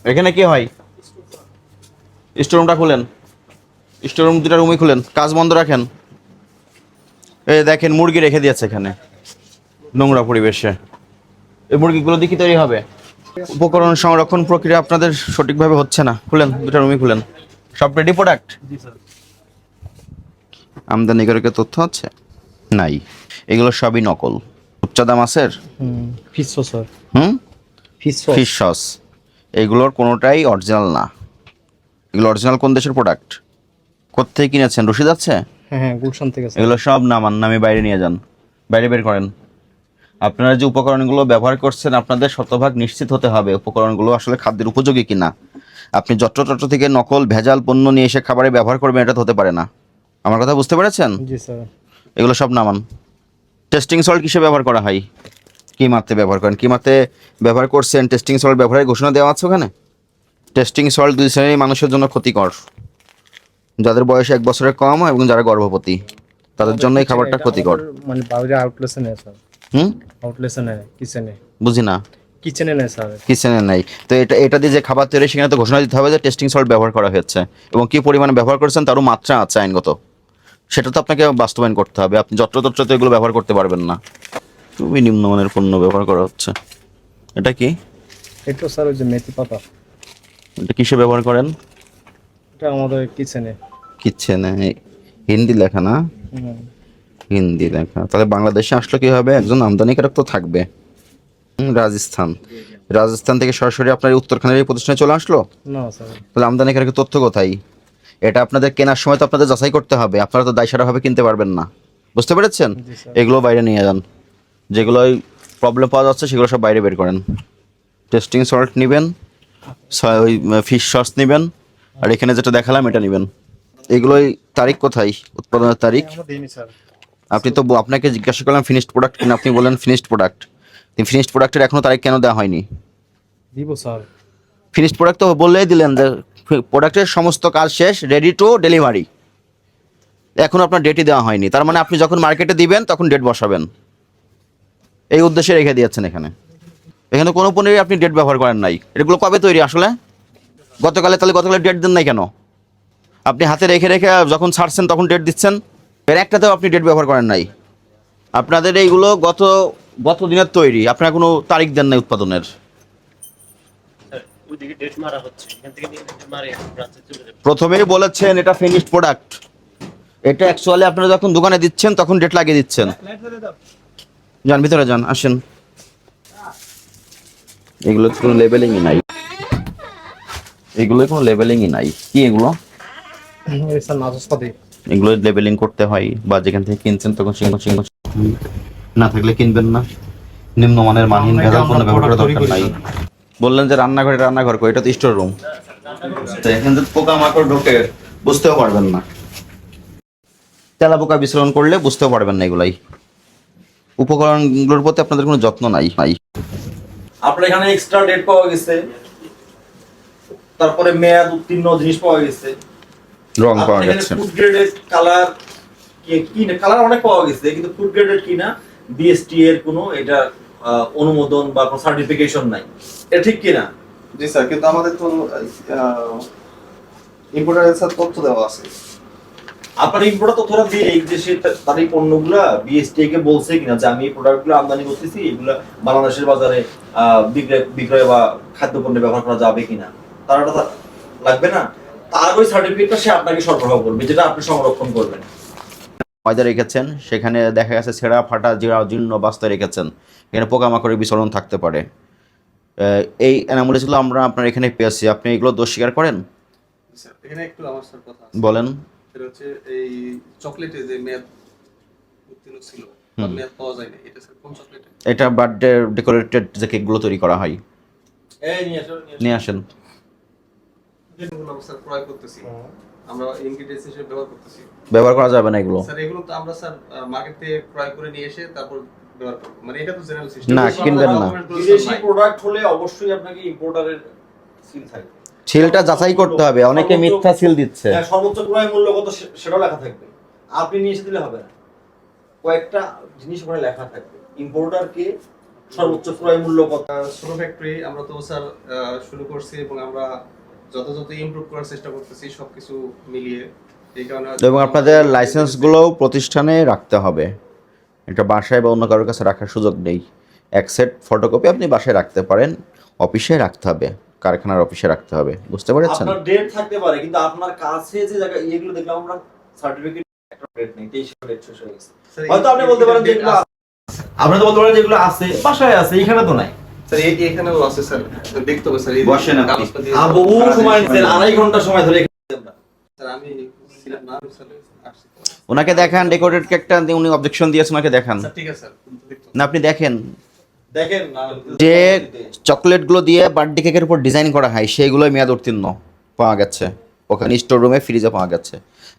এখানে কি হয়? স্টোররুমটা খুলেন, স্টোররুম দুটা রুমই খুলেন, কাজ বন্ধ রাখেন। এই দেখেন মুরগি রেখে দিয়েছে এখানে নোংরা পরিবেশে। এই মুরগিগুলো দিয়ে কি তৈরি হবে? উপকরণ সংরক্ষণ প্রক্রিয়া আপনাদের সঠিকভাবে হচ্ছে না। খুলেন, দুটা রুমই খুলেন। সব রেডি প্রোডাক্ট? আমদানিকারকের তথ্য আছে? নাই। এগুলো সবই নকল। রূপচাঁদা মাছের ফিশ সস স্যার। হুম ফিশ সস। ফিশ সস, এগুলোর কোনোটাই অরিজিনাল না। এগুলো অরিজিনাল কোন দেশের প্রোডাক্ট? কোত্থেকে কিনেছেন, রসিদ আছে? হ্যাঁ গুলশান থেকে স্যার। এগুলো সব নামান, নামে বাইরে নিয়ে যান, বাইরে বের করেন। আপনারা যে উপকরণগুলো ব্যবহার করছেন আপনাদের শতভাগ নিশ্চিত হতে হবে উপকরণগুলো আসলে খাদ্যের উপযোগী কিনা। আপনি যত্রতত্র থেকে নকল ভেজাল পণ্য নিয়ে এসে খাবারে ব্যবহার করবেন, এটা তো হতে পারে না। আমার কথা বুঝতে পেরেছেন? জি স্যার। এগুলো সব নামান। টেস্টিং সল্ট কিসে ব্যবহার করা হয়? কী মাত্রে ব্যবহার করেন, কী মাত্রে ব্যবহার করছেন? টেস্টিং সল্ট ব্যবহারের ঘোষণা দেওয়া আছে ওখানে। টেস্টিং সল্ট দুই শ্রেণীর মানুষের জন্য ক্ষতিকর, যাদের বয়স 1 বছরের কম এবং যারা গর্ভবতী, তাদের জন্য এই খাবারটা ক্ষতিকর। মানে বাইরে আউটলেসে নেই স্যার। আউটলেসে নেই, কিচেনে। বুঝি না। কিচেনে নেই স্যার। কিচেনে নাই তো এটা দিয়ে যে খাবার তৈরি সেখানে তো ঘোষণা দিতে হবে যে টেস্টিং সল্ট ব্যবহার করা হয়েছে এবং কী পরিমাণে ব্যবহার করেছেন তারও মাত্রা আছে আইনগত। সেটা তো আপনাকে বাস্তবায়ন করতে হবে। আপনি যত্রতত্র তো এগুলো ব্যবহার করতে পারবেন না। খুবই নিম্নমানের পণ্য ব্যবহার করা হচ্ছে। এটা কি? এটা স্যার ওই যে মেথি পাতা। এটা কিসে ব্যবহার করেন? এটা আমাদের কিচেনে। কিচেনে। হিন্দি লেখা না? হিন্দি লেখা, তাহলে বাংলাদেশে আসলে কি হবে? একজন আমদানিকারক তো থাকবে। রাজস্থান, রাজস্থান থেকে সরাসরি আপনার এই উত্তরখানের এই প্রতিষ্ঠানে চলে আসলো? না স্যার। তাহলে আমদানিকারকের তথ্য কোথায়? এটা আপনাদের কেনার সময় তো আপনাদের যাচাই করতে হবে, আপনারা তো দায়সারাভাবে কিনতে পারবেন না। বুঝতে পেরেছেন? জি স্যার। এগুলো বাইরে নিয়ে যান, যেগুলোই প্রবলেম পাওয়া যাচ্ছে সেগুলো সব বাইরে বের করেন। টেস্টিং সল্ট নেবেন, ওই ফিশ সস নেবেন, আর এখানে যেটা দেখালাম এটা নেবেন। এগুলোই তারিখ কোথায়, উৎপাদনের তারিখ? আমরা দেইনি স্যার। আপনি তো আপনাকে জিজ্ঞাসা করলাম ফিনিশড প্রোডাক্ট কিনা, আপনি বললেন ফিনিশড প্রোডাক্ট। ফিনিশড প্রোডাক্টের এখনও তারিখ কেন দেওয়া হয়নি? দিব স্যার। ফিনিশড প্রোডাক্ট তো বললেই দিলেন যে প্রোডাক্টের সমস্ত কাজ শেষ, রেডি টু ডেলিভারি। এখন আপনার ডেটই দেওয়া হয়নি, তার মানে আপনি যখন মার্কেটে দিবেন তখন ডেট বসাবেন, এই উদ্দেশ্যে রেখে দিয়েছেন এখানে। এখানে কোনো পণ্যেরই আপনি ডেট ব্যবহার করেন নাই। এগুলো কবে তৈরি আসলে? গতকালে, তাহলে গতকালে ডেট দেন নাই কেন? আপনি হাতে রেখে রেখে যখন ছাড়ছেন তখন ডেট দিচ্ছেন, এর একটাতেও আপনি ডেট ব্যবহার করেন নাই। আপনাদের এইগুলো গত দিনের তৈরি, আপনারা কোনো তারিখ দেন নাই উৎপাদনের। প্রথমেই বলেছেন এটা ফিনিশড প্রোডাক্ট, এটা অ্যাকচুয়ালি আপনারা যখন দোকানে দিচ্ছেন তখন ডেট লাগিয়ে দিচ্ছেন। যান ভিতরে যান, আসেন। এগুলো কোনো লেবেলিংই নাই, এগুলো কোনো লেবেলিংই নাই। কি এগুলো? স্যার নাজস্পাতি। এগুলো লেবেলিং করতে হয়, বা যেখান থেকে কিনছেন তখন সেখানে না থাকলে কিনবেন না। নিম্নমানের মানহীন ভেজাল পণ্য ব্যবহার করার দরকার নাই। বললেন যে রান্নাঘরে, রান্নাঘর কই? এটা তো স্টোর রুম। এখানে যদি পোকামাকড় ঢোকে বুঝতেও পারবেন না, তেলা পোকা বিচরণ করলে বুঝতেও পারবেন না। এগুলাই উপকরণগুলোর প্রতি আপনাদের কোনো যত্ন নাই। আপনার এখানে এক্সট্রা ডেট পাওয়া গেছে, তারপরে মেয়াদ উত্তীর্ণ জিনিস পাওয়া গেছে, রং পাওয়া গেছে। ফুড গ্রেডেড কালার কি না, কালার অনেক পাওয়া গেছে কিন্তু ফুড গ্রেডেড কি না, বিএসটি এর কোনো এটা অনুমোদন বা কোনো সার্টিফিকেশন নাই। এটা ঠিক কি না? জি স্যার, কিন্তু আমাদের তো ইম্পোর্টারের সাথে তথ্য দেওয়া আছে। আপনার ইম্পোর্টার তথ্যটা দিয়ে এই যে তার এই পণ্যগুলা বিএসটি কে বলছে কিনা যে আমি এই প্রোডাক্টগুলো আমদানি করতেছি, এগুলা বাংলাদেশের বাজারে বিক্রয় বা খাদ্যপণ্যে ব্যবহার করা যাবে কিনা, তার একটা লাগবে না? তার ওই সার্টিফিকেটটা সে আপনাকে সরবরাহ করবে, যেটা আপনি সংরক্ষণ করবেন। ময়দা রেখেছেন, সেখানে দেখা গেছে ছেঁড়া ফাটা জীর্ণ অবস্থায় রেখেছেন, এখানে পোকামাকড়ের বিচরণ থাকতে পারে। এই অ্যানামোলিসগুলো আমরা আপনার এখানে পেয়েছি, আপনি এগুলো দোষ স্বীকার করেন? স্যার এখানে একটু আমার স্যার কথা আছে। বলেন। সেটা হচ্ছে এই চকলেটে যে মেয়াদ উত্তীর্ণ ছিল, মেয়াদ পাওয়া যায় না, এটা স্যার কোন চকলেটে? এটা বার্থডে ডেকোরেটেড যে কেকগুলো তৈরি করা হয়। এই নিয়ে আসেন। যেগুলো আমরা স্যার ক্রয় করতেছি, আমরা ইনগ্রেডিয়েন্টস হিসেবে ব্যবহার করতেছি। ব্যবহার করা যাবে না এগুলো। স্যার এগুলো তো আমরা স্যার মার্কেট থেকে ক্রয় করে নিয়ে এসে তারপর ব্যবহার করব, মানে এটা তো জেনারেল সিস্টেম না, কিনবেন না। বিদেশি প্রোডাক্ট হলে অবশ্যই আপনাকে ইম্পোর্টারের সিল থাকবে, সিলটা যাচাই করতে হবে, অনেকে মিথ্যা সিল দিচ্ছে। হ্যাঁ, সর্বোচ্চ ক্রয় মূল্য কত সেটাও লেখা থাকবে। আপনি নিয়ে এসে দিলে হবে না, কয়েকটা জিনিস ওখানে লেখা থাকবে। ইম্পোর্টারকে সর্বোচ্চ ক্রয় মূল্য কত? ছোট ফ্যাক্টরি আমরা তো স্যার শুরু করছি এবং আমরা যত ইমপ্রুভ করার চেষ্টা করতেছি সবকিছু মিলিয়ে, এই কারণে এবং আপনাদের লাইসেন্সগুলোও প্রতিষ্ঠানে রাখতে হবে, এটা বাসায় বা অন্য কারোর কাছে রাখার সুযোগ নেই। এক সেট ফটোকপি আপনি বাসায় রাখতে পারেন, অফিসে রাখতে হবে, কারখানার অফিসে রাখতে হবে, বুঝতে পেরেছেন? আপনার ডেট থাকতে পারে কিন্তু আপনার কাছে যে জায়গা এগুলো দেখলাম আমরা সার্টিফিকেট একটা ডেট নেই, 23 ডেট শেষ হয়ে গেছে। স্যার, হয়তো আপনি বলতে পারেন যেগুলো আপনি তো বলতে পারেন যেগুলো আছে বাসায় আছে, এখানে তো নাই। স্যার এখানেও আছে স্যার, দেখতে হবে স্যার। বসেন আপনি, বহু সময় নিছেন, 2.5 ঘন্টা সময় ধরে স্যার আমি ছিলাম না, আমি স্যার আসছি। ওনাকে দেখান ডেকোরেট কেকটা, উনি অবজেকশন দিয়েছে, ওনাকে দেখান। স্যার ঠিক আছে স্যার, দেখতে হবে। না আপনি দেখেন দেখেন না যে চকলেটগুলো দিয়ে বার্থডে কেকের উপর ডিজাইন করা হয় সেইগুলোই মেয়াদ উত্তীর্ণ পাওয়া গেছে, ওখানে স্টোর রুমে ফ্রিজে পাওয়া গেছে,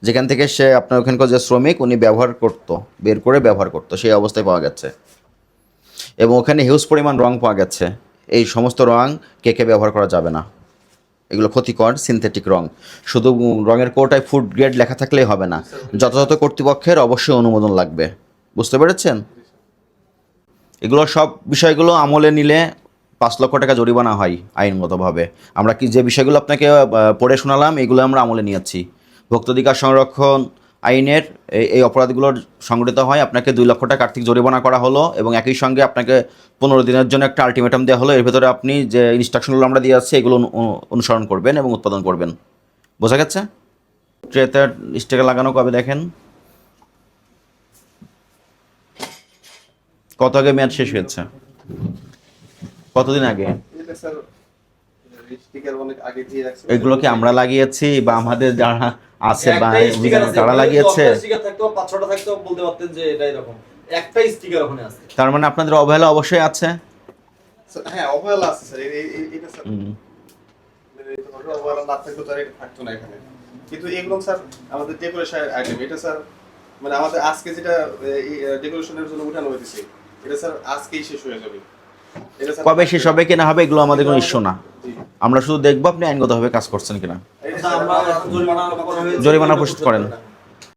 যেখান থেকে সে আপনার ওখানকার যে শ্রমিক উনি ব্যবহার করতো, বের করে ব্যবহার করতো, সেই অবস্থায় পাওয়া গেছে। এবং ওখানে হিউজ পরিমাণ রং পাওয়া গেছে। এই সমস্ত রং কেকে ব্যবহার করা যাবে না, এগুলো ক্ষতিকর সিনথেটিক রং। শুধু রঙের কোটায় ফুড গ্রেড লেখা থাকলেই হবে না, যথাযথ কর্তৃপক্ষের অবশ্যই অনুমোদন লাগবে, বুঝতে পেরেছেন? এগুলো সব বিষয়গুলো আমলে নিলে 5 লক্ষ টাকা জরিমানা হয় আইনগতভাবে। আমরা কি যে বিষয়গুলো আপনাকে পড়ে শোনালাম এগুলো আমরা আমলে নিয়েছি। ভোক্তাধিকার সংরক্ষণ আইনের এই অপরাধগুলোর সংগঠিত হয়, আপনাকে 2 লক্ষ টাকা আর্থিক জরিমানা করা হলো এবং একই সঙ্গে আপনাকে 15 দিনের জন্য একটা আলটিমেটাম দেওয়া হলো, এর ভেতরে আপনি যে ইনস্ট্রাকশনগুলো আমরা দিয়ে যাচ্ছি এগুলো অনুসরণ করবেন এবং উৎপাদন করবেন। বোঝা গেছে? ট্রেতে স্টিকার লাগানো কবে দেখেন? কত আগে মেয়াদ শেষ হয়েছে? কতদিন আগে? এটা স্যার স্টিকার অনেক আগে দিয়ে রাখছি। এগুলো কি আমরা লাগিয়েছি বা আমাদের যারা আছে বা একটাই স্টিকার আছে, তারা লাগিয়েছে? স্টিকার থাকতো 5-6টা থাকতো, বলতে পারতেন যে এটা এরকম একটাই স্টিকার ওখানে আছে। তার মানে আপনাদের অবহেলা অবশ্যই আছে। স্যার, হ্যাঁ অবহেলা আছে স্যার, এটা স্যার মানে অবহেলা না থাকলে তো আর এটা থাকতো না এখানে। কিন্তু এগুলো স্যার আমাদের ডেকোরেশনের আইটেম, এটা স্যার মানে আমাদের আজকে যেটা ডেকোরেশনের জন্য উঠানো হয়েছে এটা স্যার আজকেই শেষ হয়ে যাবে। এটা স্যার কবে শেষ হবে কিনা হবে এগুলো আমাদের কোনো ইস্যু না, জি। আমরা শুধু দেখবো আপনি আইনগতভাবে কাজ করছেন কিনা। আচ্ছা, আমরা এখন জরিমানা করা হয়েছে, জরিমানা প্রস্তুত করেন।